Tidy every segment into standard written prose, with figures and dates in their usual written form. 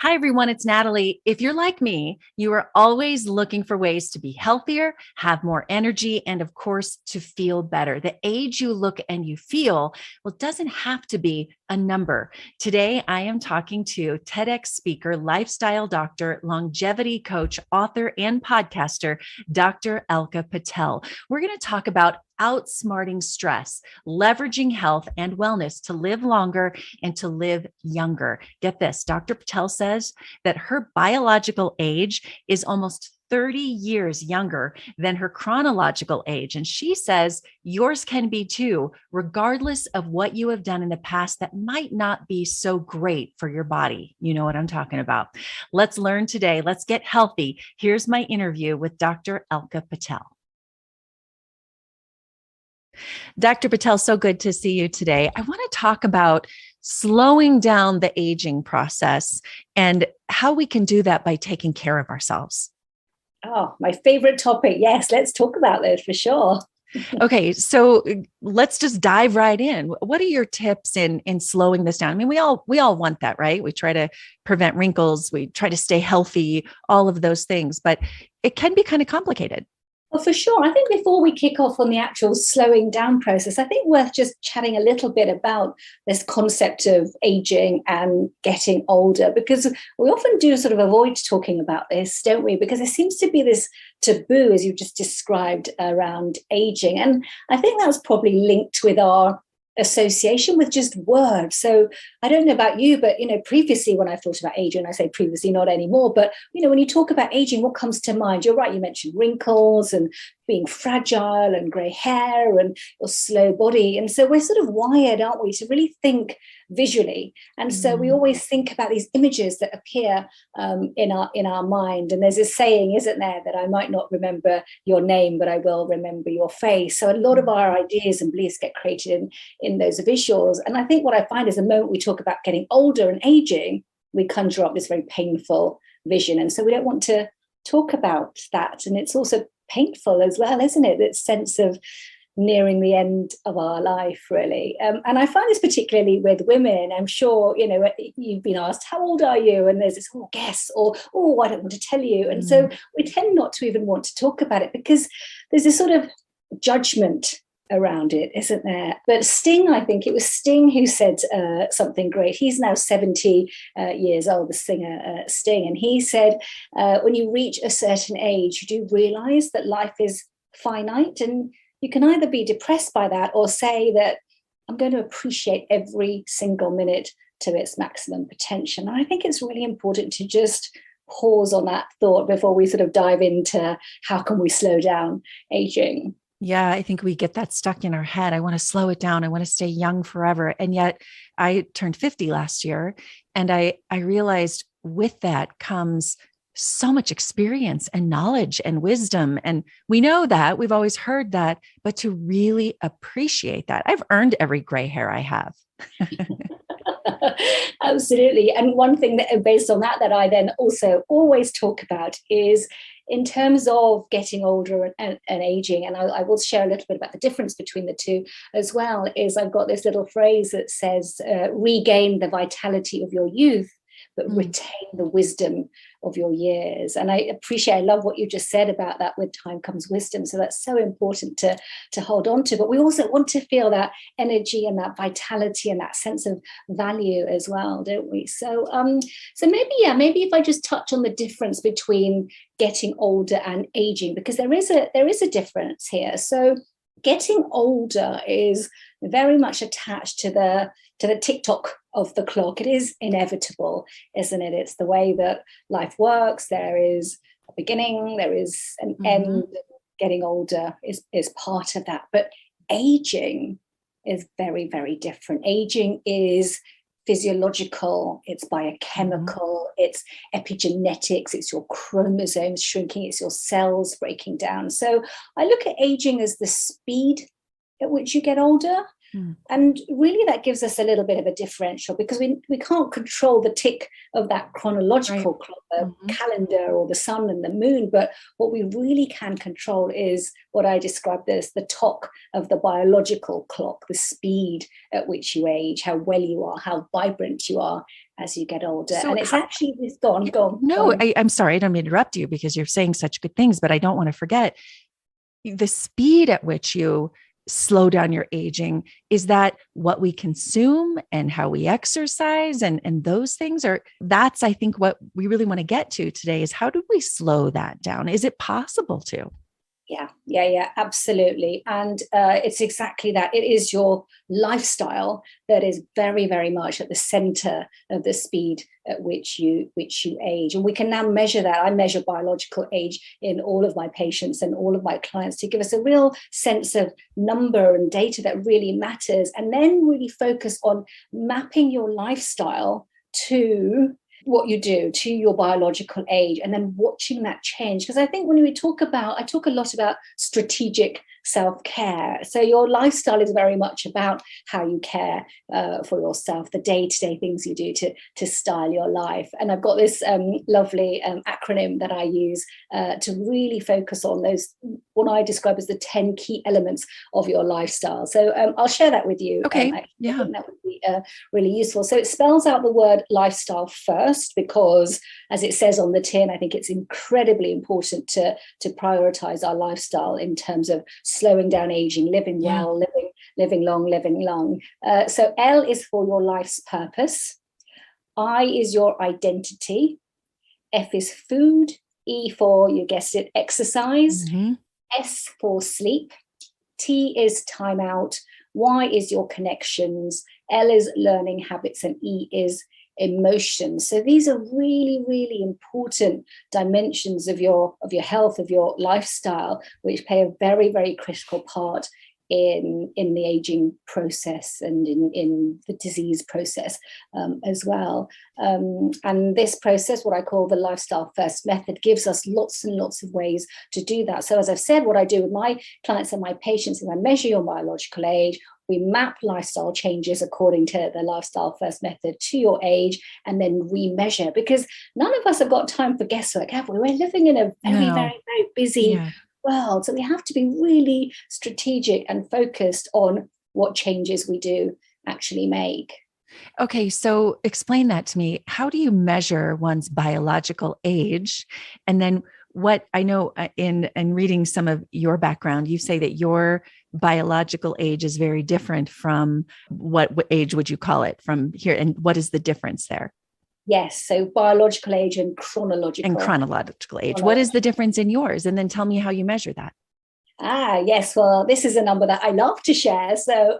Hi, everyone. It's Natalie. If you're like me, you are always looking for ways to be healthier, have more energy, and of course, to feel better. The age you look and you feel, well, doesn't have to be a number. Today, I am talking to TEDx speaker, lifestyle doctor, longevity coach, author, and podcaster, Dr. Alka Patel. We're going to talk about outsmarting stress, leveraging health and wellness to live longer and to live younger. Get this, Dr. Patel says that her biological age is almost 30 years younger than her chronological age. And she says yours can be too, regardless of what you have done in the past that might not be so great for your body. You know what I'm talking about. Let's learn today. Let's get healthy. Here's my interview with Dr. Alka Patel. Dr. Patel, so good to see you today. I want to talk about slowing down the aging process and how we can do that by taking care of ourselves. Oh, my favorite topic. Yes, let's talk about this for sure. Okay, so let's just dive right in. What are your tips in slowing this down? I mean, we all want that, right? We try to prevent wrinkles, we try to stay healthy, all of those things, but it can be kind of complicated. Well, for sure. I think before we kick off on the actual slowing down process, I think worth just chatting a little bit about this concept of aging and getting older, because we often do sort of avoid talking about this, don't we? Because there seems to be this taboo, as you just described, around aging. And I think that's probably linked with our association with just words. So I don't know about you, but previously when I thought about aging, I say previously, not anymore, but when you talk about aging, what comes to mind? You're right, you mentioned wrinkles and being fragile and grey hair and your slow body. And so we're sort of wired, aren't we, to really think visually. And so we always think about these images that appear in our mind. And there's a saying, isn't there, that I might not remember your name, but I will remember your face. So a lot of our ideas and beliefs get created in those visuals. And I think what I find is the moment we talk about getting older and aging, we conjure up this very painful vision. And so we don't want to talk about that. And it's also painful as well, isn't it? That sense of nearing the end of our life, really. And I find this particularly with women. I'm sure, you've been asked, how old are you? And there's this, guess, or, I don't want to tell you. And so we tend not to even want to talk about it because there's this sort of judgment around it, isn't there? But Sting, I think it was Sting who said something great. He's now 70 years old, the singer Sting. And he said, when you reach a certain age, you do realize that life is finite, and you can either be depressed by that or say that I'm going to appreciate every single minute to its maximum potential. And I think it's really important to just pause on that thought before we sort of dive into how can we slow down aging. Yeah, I think we get that stuck in our head. I want to slow it down. I want to stay young forever. And yet I turned 50 last year, and I realized with that comes so much experience and knowledge and wisdom. And we know that, we've always heard that, but to really appreciate that, I've earned every gray hair I have. Absolutely. And one thing that based on that I then also always talk about is in terms of getting older and aging, and I will share a little bit about the difference between the two as well, is I've got this little phrase that says, regain the vitality of your youth, but retain the wisdom of your years. And I love what you just said about that, with time comes wisdom. So that's so important to hold on to. But we also want to feel that energy and that vitality and that sense of value as well, don't we? So maybe if I just touch on the difference between getting older and aging, because there is a difference here. So getting older is very much attached to the tick-tock of the clock. It is inevitable, isn't it? It's the way that life works. There is a beginning, there is an end. Getting older is part of that. But aging is very, very different. Aging is physiological, it's biochemical, it's epigenetics, it's your chromosomes shrinking, it's your cells breaking down. So I look at aging as the speed at which you get older, Mm. And really that gives us a little bit of a differential, because we can't control the tick of that chronological clock, the calendar or the sun and the moon. But what we really can control is what I described as the tock of the biological clock, the speed at which you age, how well you are, how vibrant you are as you get older. So and it's actually this gone. No, I'm sorry, I don't mean to interrupt you because you're saying such good things, but I don't want to forget the speed at which you slow down your aging. Is that what we consume and how we exercise and those things? Or that's, I think, what we really want to get to today is how do we slow that down? Is it possible to? Yeah, absolutely. And it's exactly that. It is your lifestyle that is very, very much at the center of the speed at which you age. And we can now measure that. I measure biological age in all of my patients and all of my clients to give us a real sense of number and data that really matters. And then really focus on mapping your lifestyle to what you do, to your biological age, and then watching that change. Because I think when I talk a lot about strategic self-care. So your lifestyle is very much about how you care for yourself, the day-to-day things you do to style your life. And I've got this lovely acronym that I use to really focus on those, what I describe as the 10 key elements of your lifestyle. So I'll share that with you. Okay. I think that would be really useful. So it spells out the word lifestyle first, because as it says on the tin, I think it's incredibly important to prioritize our lifestyle in terms of slowing down aging, living well, living long. So L is for your life's purpose. I is your identity. F is food. E for, you guessed it, exercise. S for sleep. T is time out. Y is your connections. L is learning habits, and E is emotions. So these are really, really important dimensions of your health, of your lifestyle, which play a very, very critical part in the aging process and in the disease process as well. And this process, what I call the lifestyle first method, gives us lots and lots of ways to do that. So as I've said, what I do with my clients and my patients is I measure your biological age. We map lifestyle changes according to the lifestyle first method to your age, and then measure, because none of us have got time for guesswork, have we? We're living in a very, very, very busy world. So we have to be really strategic and focused on what changes we do actually make. Okay, so explain that to me. How do you measure one's biological age? And then what I know in reading some of your background, you say that your biological age is very different from what age would you call it from here? And what is the difference there? Yes, so biological age and chronological age. What is the difference in yours? And then tell me how you measure that. Yes. Well, this is a number that I love to share. So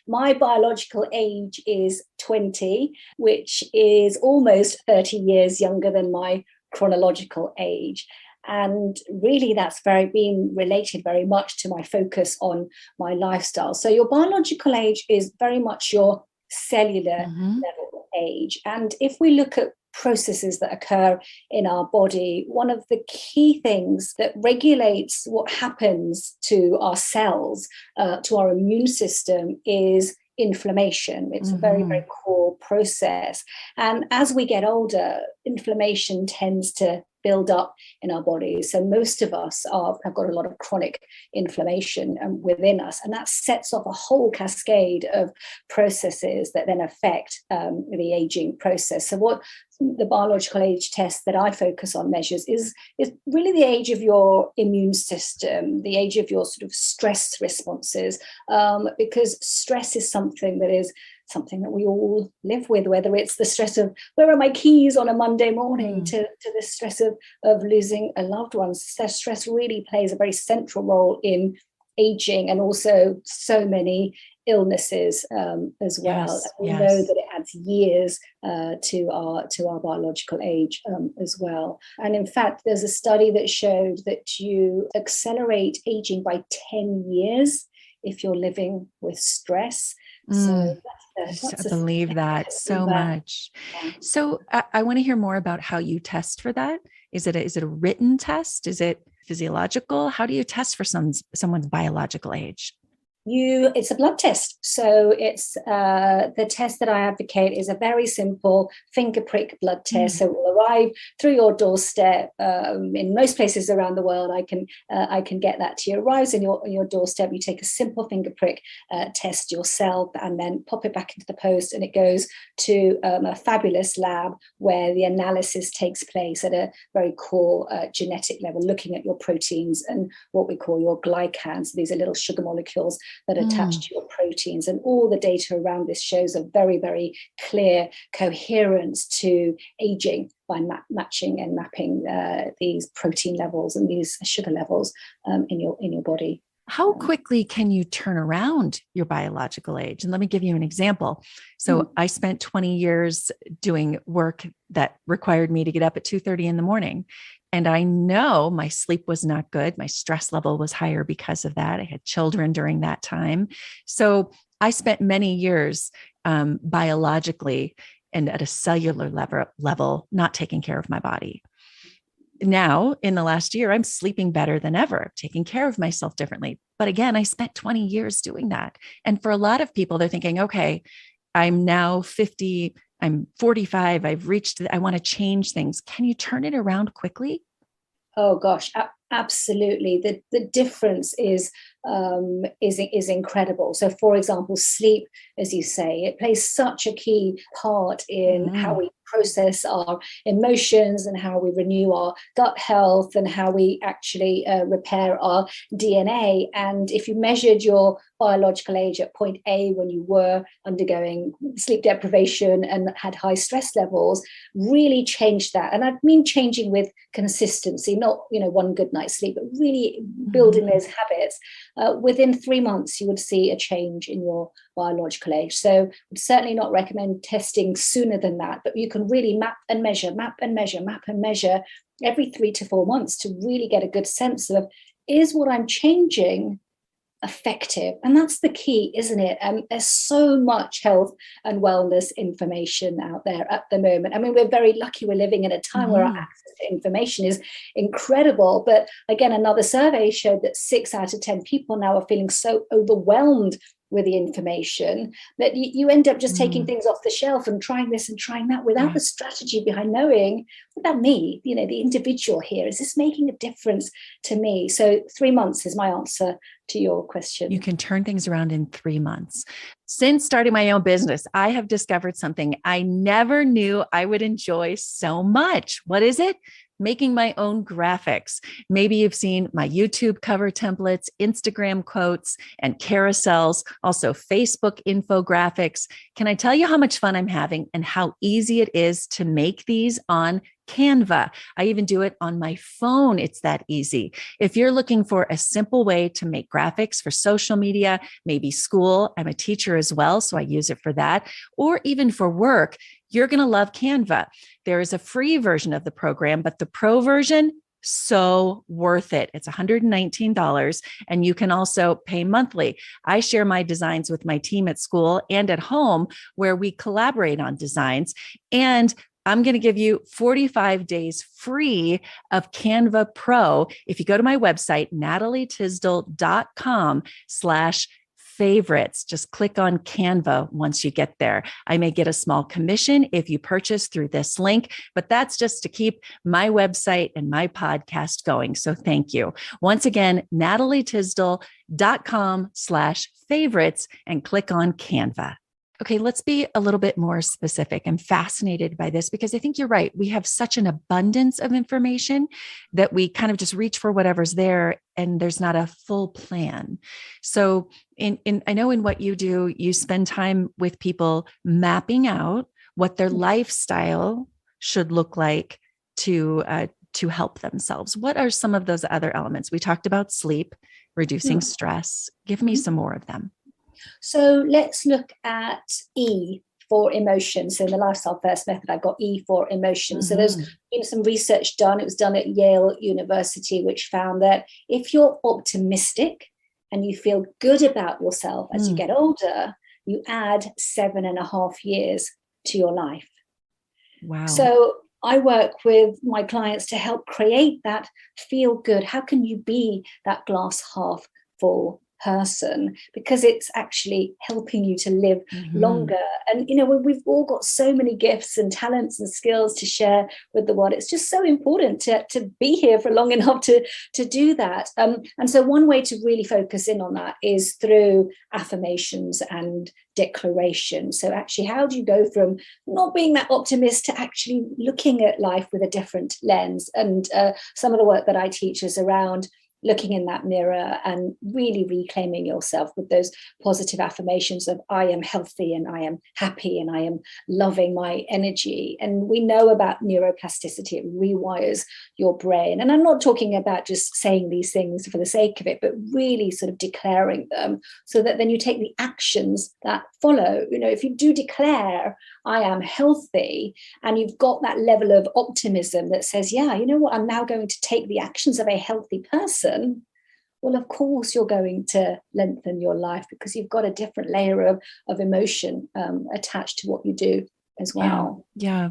my biological age is 20, which is almost 30 years younger than my chronological age. And really, that's been related very much to my focus on my lifestyle. So your biological age is very much your cellular level age. And if we look at processes that occur in our body, one of the key things that regulates what happens to our cells, to our immune system, is inflammation. It's a very, very core process. And as we get older, inflammation tends to build up in our bodies. So most of us have got a lot of chronic inflammation within us, and that sets off a whole cascade of processes that then affect the aging process. So what the biological age test that I focus on measures is really the age of your immune system, the age of your sort of stress responses, because stress is something that we all live with, whether it's the stress of where are my keys on a Monday morning to the stress of losing a loved one. So stress really plays a very central role in aging, and also so many illnesses as well. We know that it adds years to our biological age as well. And in fact, there's a study that showed that you accelerate aging by 10 years if you're living with stress. So I believe that so much. Yeah. So I want to hear more about how you test for that. Is it a written test? Is it physiological? How do you test for someone's biological age? It's a blood test. So it's the test that I advocate is a very simple finger prick blood test. So it will arrive through your doorstep. In most places around the world, I can get that to you. It arrives in your doorstep. You take a simple finger prick test yourself, and then pop it back into the post, and it goes to a fabulous lab where the analysis takes place at a very core genetic level, looking at your proteins and what we call your glycans. These are little sugar molecules that are attached to your proteins, and all the data around this shows a very, very clear coherence to aging by matching and mapping these protein levels and these sugar levels in your body. How quickly can you turn around your biological age? And let me give you an example. So I spent 20 years doing work that required me to get up at 2:30 in the morning. And I know my sleep was not good. My stress level was higher because of that. I had children during that time. So I spent many years biologically and at a cellular level, not taking care of my body. Now, in the last year, I'm sleeping better than ever, taking care of myself differently. But again, I spent 20 years doing that. And for a lot of people, they're thinking, okay, I'm now 50, I'm 45, I want to change things. Can you turn it around quickly? Oh gosh, absolutely. The difference is incredible. So, for example, sleep, as you say, it plays such a key part in how we process our emotions and how we renew our gut health and how we actually repair our DNA. And if you measured your biological age at point A when you were undergoing sleep deprivation and had high stress levels, really changed that. And I mean changing with consistency, not one good night's sleep, but really building those habits. Within 3 months, you would see a change in your biological age. So would certainly not recommend testing sooner than that, but you can really map and measure every 3 to 4 months to really get a good sense of, is what I'm changing effective? And that's the key, isn't it? There's so much health and wellness information out there at the moment. I mean, we're very lucky we're living in a time where our access to information is incredible. But again, another survey showed that 6 out of 10 people now are feeling so overwhelmed with the information that you end up just taking things off the shelf and trying this and trying that without the strategy behind knowing, what about me, the individual here, is this making a difference to me? So 3 months is my answer to your question. You can turn things around in 3 months. Since starting my own business, I have discovered something I never knew I would enjoy so much. What is it? Making my own graphics. Maybe you've seen my YouTube cover templates, Instagram quotes, and carousels, also Facebook infographics. Can I tell you how much fun I'm having and how easy it is to make these on Canva? I even do it on my phone. It's that easy. If you're looking for a simple way to make graphics for social media, maybe school, I'm a teacher as well, so I use it for that, or even for work, you're going to love Canva. There is a free version of the program, but the pro version, so worth it. It's $119, and you can also pay monthly. I share my designs with my team at school and at home, where we collaborate on designs. And I'm going to give you 45 days free of Canva Pro if you go to my website, natalietisdale.com/favorites. Just click on Canva once you get there. I may get a small commission if you purchase through this link, but that's just to keep my website and my podcast going. So thank you. Once again, natalietisdale.com/favorites and click on Canva. Okay, let's be a little bit more specific. I'm fascinated by this because I think you're right. We have such an abundance of information that we kind of just reach for whatever's there, and there's not a full plan. So I know in what you do, you spend time with people mapping out what their lifestyle should look like to help themselves. What are some of those other elements? We talked about sleep, reducing stress. Give me some more of them. So let's look at E for emotion. So in the Lifestyle First method, I've got E for emotion. So there's been some research done. It was done at Yale University, which found that if you're optimistic and you feel good about yourself as you get older, you add 7.5 years to your life. Wow. So I work with my clients to help create that feel good. How can you be that glass half full person, because it's actually helping you to live longer. And we've all got so many gifts and talents and skills to share with the world. It's just so important to be here for long enough to do that. And so one way to really focus in on that is through affirmations and declaration. So actually, how do you go from not being that optimist to actually looking at life with a different lens? And some of the work that I teach is around looking in that mirror and really reclaiming yourself with those positive affirmations of I am healthy and I am happy and I am loving my energy. And we know about neuroplasticity, it rewires your brain. And I'm not talking about just saying these things for the sake of it, but really sort of declaring them so that then you take the actions that follow. If you do declare I am healthy, and you've got that level of optimism that says, yeah, you know what, I'm now going to take the actions of a healthy person. Well, of course, you're going to lengthen your life because you've got a different layer of emotion attached to what you do as well. Yeah.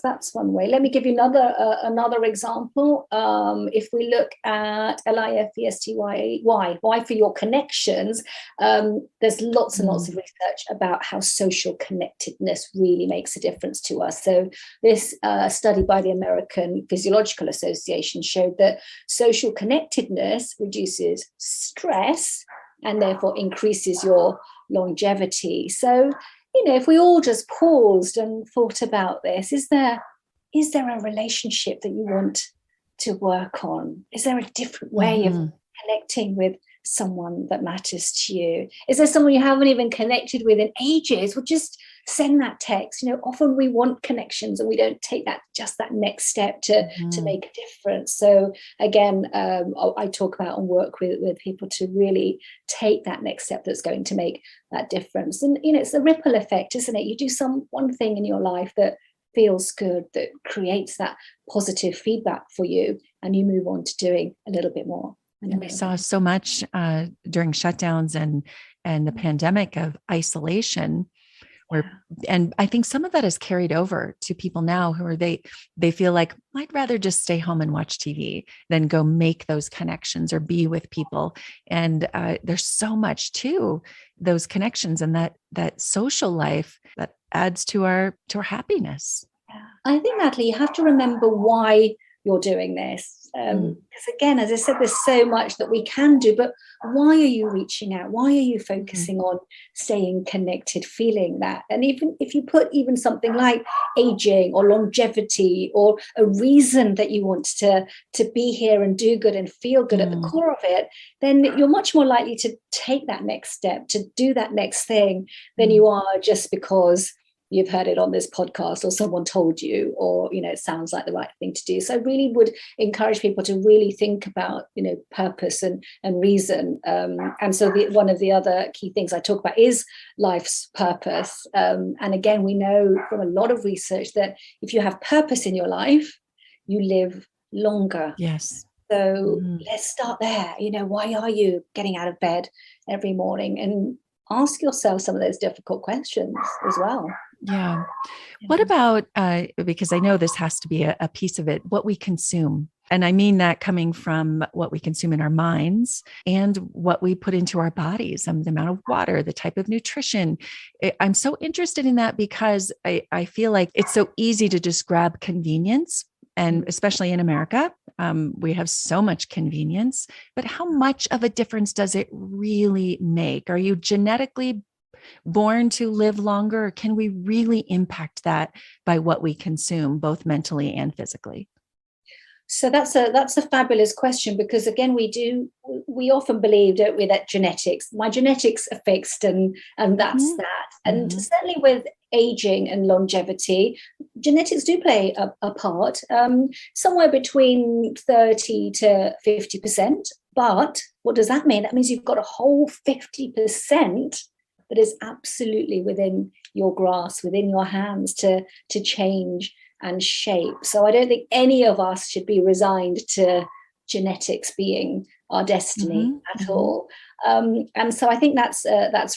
That's one way. Let me give you another example. If we look at LIFESTY, why for your connections, there's lots and lots of research about how social connectedness really makes a difference to us. So this study by the American Physiological Association showed that social connectedness reduces stress and therefore increases your longevity. So if we all just paused and thought about this, is there a relationship that you want to work on? Is there a different way of connecting with someone that matters to you? Is there someone you haven't even connected with in ages? Well, just send that text. Often we want connections and we don't take that next step to make a difference. So again, I talk about and work with people to really take that next step that's going to make that difference. And it's the ripple effect, isn't it? You do one thing in your life that feels good, that creates that positive feedback for you, and you move on to doing a little bit more. We saw so much during shutdowns and the pandemic of isolation, and I think some of that is carried over to people now who they feel like I'd rather just stay home and watch TV than go make those connections or be with people. And there's so much to those connections and that social life that adds to our happiness. I think, Natalie, you have to remember why you're doing this. Because again, as I said, there's so much that we can do, but why are you reaching out? Why are you focusing on staying connected, feeling that? And even if you put even something like aging or longevity or a reason that you want to be here and do good and feel good at the core of it, then you're much more likely to take that next step, to do that next thing than you are just because you've heard it on this podcast or someone told you, or, it sounds like the right thing to do. So I really would encourage people to really think about, purpose and reason. And so one of the other key things I talk about is life's purpose. And again, we know from a lot of research that if you have purpose in your life, you live longer. Yes. So let's start there. Why are you getting out of bed every morning? And ask yourself some of those difficult questions as well. Yeah. What about, because I know this has to be a piece of it, what we consume. And I mean that coming from what we consume in our minds and what we put into our bodies, the amount of water, the type of nutrition. I'm so interested in that because I feel like it's so easy to just grab convenience. And especially in America, we have so much convenience, but how much of a difference does it really make? Are you genetically born to live longer, or can we really impact that by what we consume, both mentally and physically? So that's a fabulous question, because again, we often believe, don't we, that my genetics are fixed and that's that. And certainly with aging and longevity, genetics do play a part, somewhere between 30 to 50%. But what does that mean? That means you've got a whole 50% that is absolutely within your grasp, within your hands to change and shape. So I don't think any of us should be resigned to genetics being our destiny at all. And so I think that's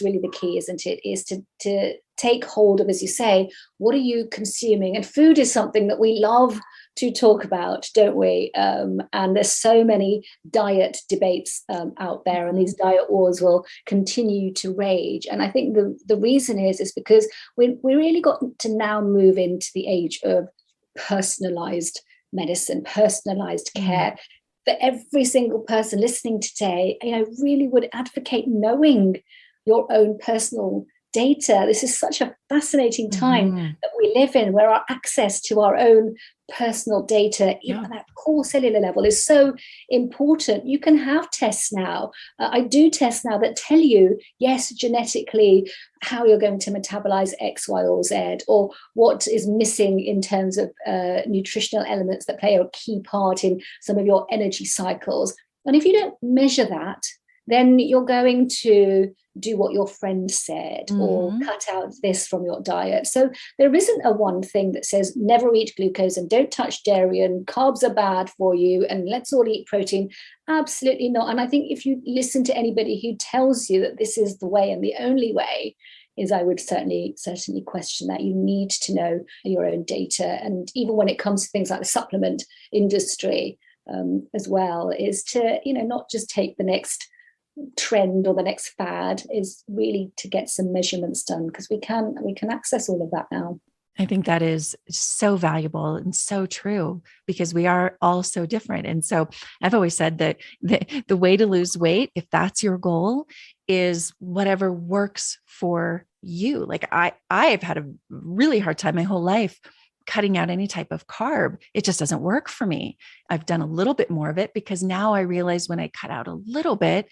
really the key, isn't it? Is to take hold of, as you say, what are you consuming? And food is something that we love to talk about, don't we? And there's so many diet debates out there, and these diet wars will continue to rage. And I think the reason is because we really got to now move into the age of personalized medicine, personalized care. For every single person listening today, really would advocate knowing your own personal data. This is such a fascinating time that we live in, where our access to our own personal data, even at that core cellular level, is so important. You can have tests now. I do tests now that tell you, yes, genetically, how you're going to metabolize X, Y, or Z, or what is missing in terms of nutritional elements that play a key part in some of your energy cycles. And if you don't measure that, then you're going to do what your friend said or cut out this from your diet. So there isn't a one thing that says never eat glucose and don't touch dairy and carbs are bad for you and let's all eat protein. Absolutely not. And I think if you listen to anybody who tells you that this is the way and the only way, is I would certainly question that. You need to know your own data. And even when it comes to things like the supplement industry as well, is to, not just take the next trend or the next fad, is really to get some measurements done, because we can access all of that now. I think that is so valuable and so true, because we are all so different. And so I've always said that the way to lose weight, if that's your goal, is whatever works for you. Like I've had a really hard time my whole life cutting out any type of carb. It just doesn't work for me. I've done a little bit more of it because now I realize when I cut out a little bit,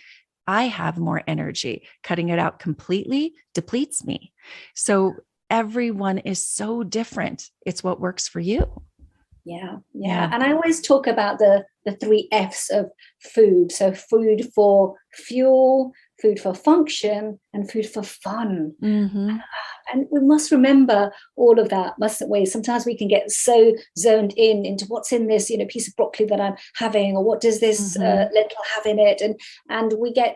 I have more energy. Cutting it out completely depletes me. So everyone is so different. It's what works for you. Yeah. And I always talk about the 3 F's of food. So food for fuel, food for function, and food for fun. And we must remember all of that, mustn't we? Sometimes we can get so zoned into what's in this, piece of broccoli that I'm having, or what does this lentil have in it, and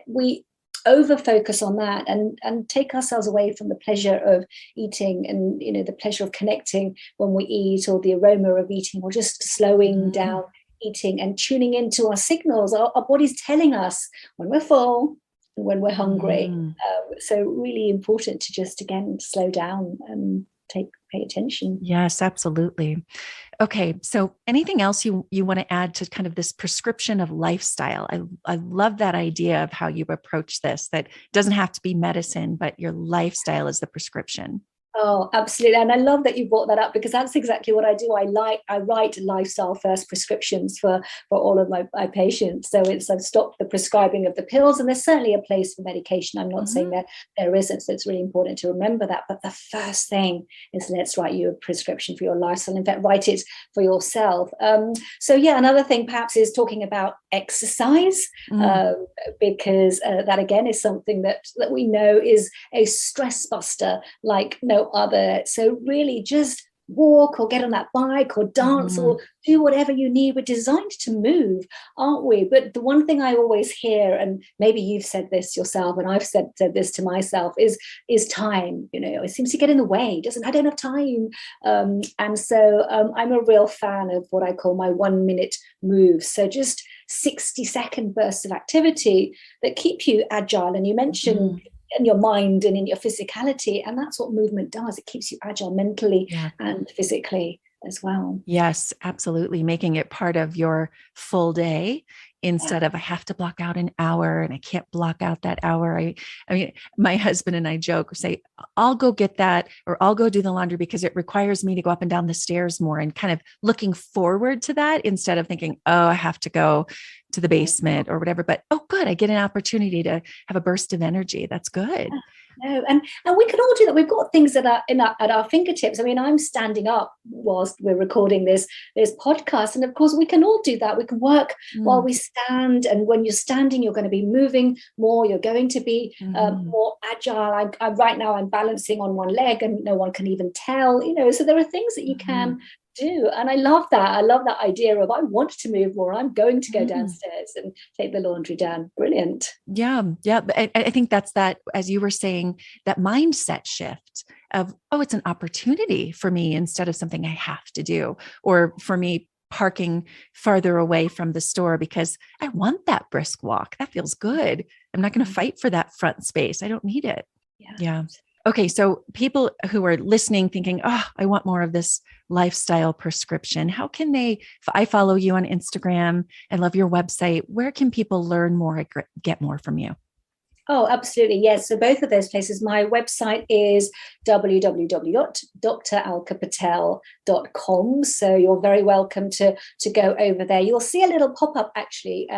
we over focus on that and take ourselves away from the pleasure of eating and the pleasure of connecting when we eat, or the aroma of eating, or just slowing down eating and tuning into our signals. Our body's telling us when we're full, when we're hungry. So really important to just, again, slow down and pay attention. Yes, absolutely. Okay. So anything else you want to add to kind of this prescription of lifestyle? I love that idea of how you approach this, that it doesn't have to be medicine, but your lifestyle is the prescription. Oh, absolutely. And I love that you brought that up, because that's exactly what I do. I write lifestyle first prescriptions for all of my patients. So I've stopped the prescribing of the pills, and there's certainly a place for medication. I'm not saying that there isn't. So it's really important to remember that. But the first thing is, let's write you a prescription for your lifestyle. In fact, write it for yourself. Another thing perhaps is talking about exercise, because that again is something that we know is a stress buster like no other. So really just walk or get on that bike or dance or do whatever you need. We're designed to move, aren't we? But the one thing I always hear, and maybe you've said this yourself and I've said this to myself, is time. It seems to get in the way. I don't have time. And so I'm a real fan of what I call my 1 minute moves. So just 60-second bursts of activity that keep you agile. And you mentioned in your mind and in your physicality, and that's what movement does. It keeps you agile mentally and physically as well. Yes, absolutely. Making it part of your full day instead of I have to block out an hour and I can't block out that hour. I mean, my husband and I joke, say, I'll go get that, or I'll go do the laundry because it requires me to go up and down the stairs more, and kind of looking forward to that instead of thinking, oh, I have to go to the basement or whatever. But, oh, good. I get an opportunity to have a burst of energy. That's good. No, and we can all do that. We've got things at our fingertips. I mean, I'm standing up whilst we're recording this podcast, and of course, we can all do that. We can work while we stand, and when you're standing, you're going to be moving more. You're going to be more agile. Right now, I'm balancing on one leg, and no one can even tell. So there are things that you can do, and I love that. I love that idea of I want to move more. I'm going to go downstairs and take the laundry down. Brilliant. Yeah. But I think that's that, as you were saying, that mindset shift of, oh, it's an opportunity for me instead of something I have to do, or for me parking farther away from the store because I want that brisk walk. That feels good. I'm not going to fight for that front space. I don't need it. Yeah. Okay. So people who are listening thinking, oh, I want more of this lifestyle prescription. How can they, if I follow you on Instagram, I love your website. Where can people learn more, get more from you? Oh, absolutely. Yes. So both of those places. My website is www.dralkapatel.com. So you're very welcome to go over there. You'll see a little pop-up actually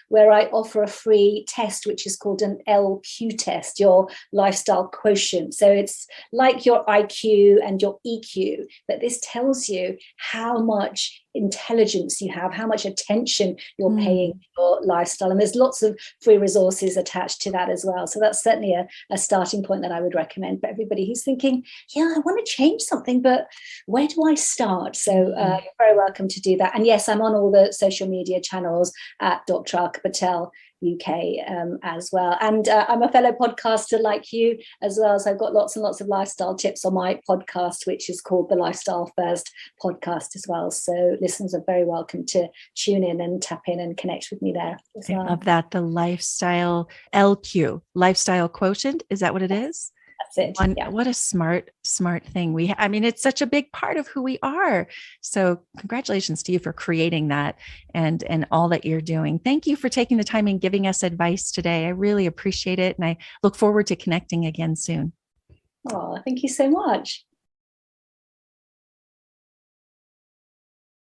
where I offer a free test, which is called an LQ test, your lifestyle quotient. So it's like your IQ and your EQ, but this tells you how much intelligence you have, how much attention you're paying to your lifestyle. And there's lots of free resources attached to that as well. So that's certainly a starting point that I would recommend for everybody who's thinking, yeah, I want to change something, but where do I start? So you're very welcome to do that. And yes, I'm on all the social media channels at Dr. Alka Patel UK as well. And I'm a fellow podcaster like you as well. So I've got lots and lots of lifestyle tips on my podcast, which is called the Lifestyle First podcast as well. So listeners are very welcome to tune in and tap in and connect with me there as well. I love that. The lifestyle LQ, lifestyle quotient. Is that what it is? That's it. What a smart thing. I mean, it's such a big part of who we are. So congratulations to you for creating that and all that you're doing. Thank you for taking the time and giving us advice today. I really appreciate it. And I look forward to connecting again soon. Oh, thank you so much.